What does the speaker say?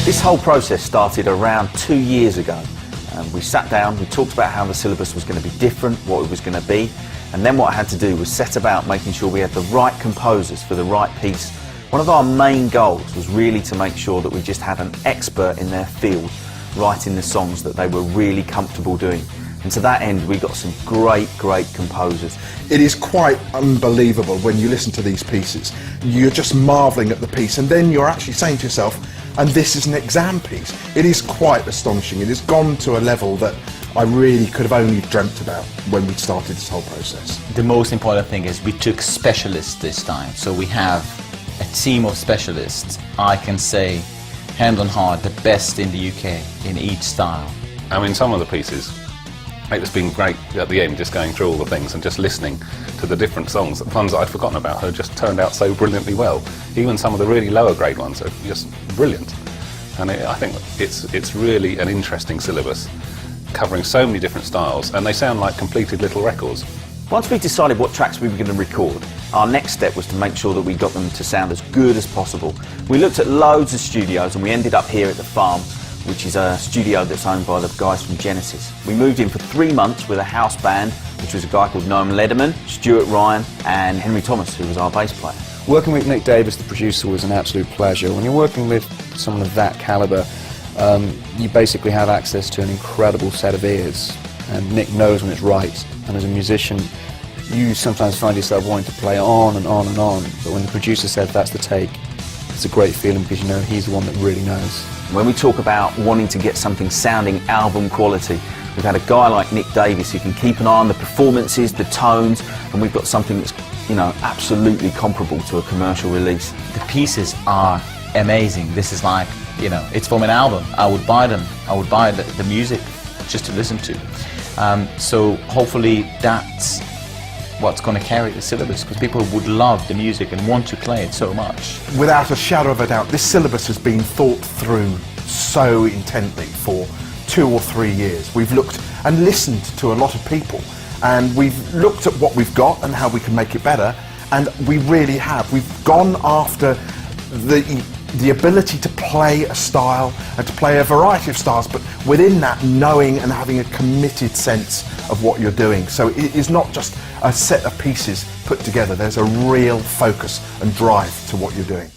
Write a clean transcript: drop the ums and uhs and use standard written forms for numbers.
This whole process started around 2 years ago. We sat down, we talked about how the syllabus was going to be different, what it was going to be, and then what I had to do was set about making sure we had the right composers for the right piece. One of our main goals was really to make sure that we just had an expert in their field writing the songs that they were really comfortable doing. And to that end, we got some great composers. It is quite unbelievable when you listen to these pieces. You're just marvelling at the piece, and then you're actually saying to yourself, and this is an exam piece. It is quite astonishing. It has gone to a level that I really could have only dreamt about when we started this whole process. The most important thing is we took specialists this time. So we have a team of specialists. I can say, hand on heart, the best in the UK in each style. I mean, some of the pieces, it's been great at the end, just going through all the things and just listening to the different songs. The ones that I'd forgotten about have just turned out so brilliantly well. Even some of the really lower grade ones are just brilliant. And I think it's really an interesting syllabus, covering so many different styles, and they sound like completed little records. Once we decided what tracks we were going to record, our next step was to make sure that we got them to sound as good as possible. We looked at loads of studios and we ended up here at the Farm, which is a studio that's owned by the guys from Genesis. We moved in for 3 months with a house band, which was a guy called Noam Lederman, Stuart Ryan and Henry Thomas, who was our bass player. Working with Nick Davis, the producer, was an absolute pleasure. When you're working with someone of that calibre, you basically have access to an incredible set of ears, and Nick knows when it's right. And as a musician, you sometimes find yourself wanting to play on and on and on, but when the producer says that's the take, it's a great feeling because you know he's the one that really knows. When we talk about wanting to get something sounding album quality, we've had a guy like Nick Davis who can keep an eye on the performances, the tones, and we've got something that's, you know, absolutely comparable to a commercial release. The pieces are amazing. This is like, you know, it's from an album. I would buy them. I would buy the music just to listen to. So hopefully that's what's going to carry the syllabus, because people would love the music and want to play it so much. Without a shadow of a doubt, this syllabus has been thought through so intently for 2 or 3 years. We've looked and listened to a lot of people, and we've looked at what we've got and how we can make it better, and we really have. We've gone after the ability to play a style and to play a variety of styles, but within that knowing and having a committed sense of what you're doing. So it is not just a set of pieces put together, there's a real focus and drive to what you're doing.